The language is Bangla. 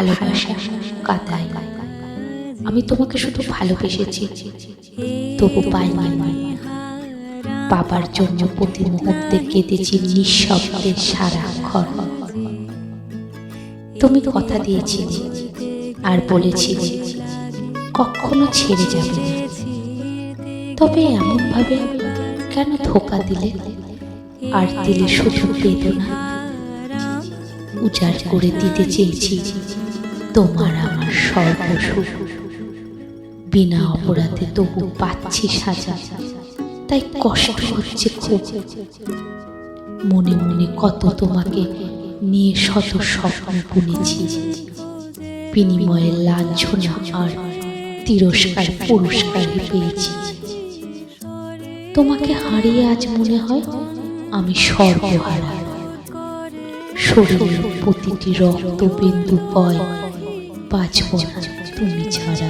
ভালোবাসা কাদায়। আমি তোমাকে শুধু ভালোবেসেছি, তবু পাইনি মানে। বাবার জন্য প্রতি মুহূর্তে কেঁদেছি নিঃশব্দে সারাক্ষণ। তুমি কথা দিয়েছিলে আর বলেছিলে কখনো ছেড়ে যাবে না, তবে এমন ভাবে কেন ধোঁকা দিলে? আর দিলে শুধু বেদনা। উজাড় করে দিতে চেয়েছি তোমার আমার সর্বসুখ। বিনা অপরাধে তবু পাচ্ছি সাজা, তাই কষ্ট হচ্ছে খুব। মনে মনে কত তোমাকে নিয়ে শত স্বপ্ন বুনেছি, বিনিময়ে লাঞ্ছনা আর তিরস্কার পুরস্কার পেয়েছি। তোমাকে হারিয়ে আজ মনে হয় আমি সর্বহারা। শরীরের প্রতিটি রক্ত বিন্দু বয়, বাঁচব না তুমি ছাড়া।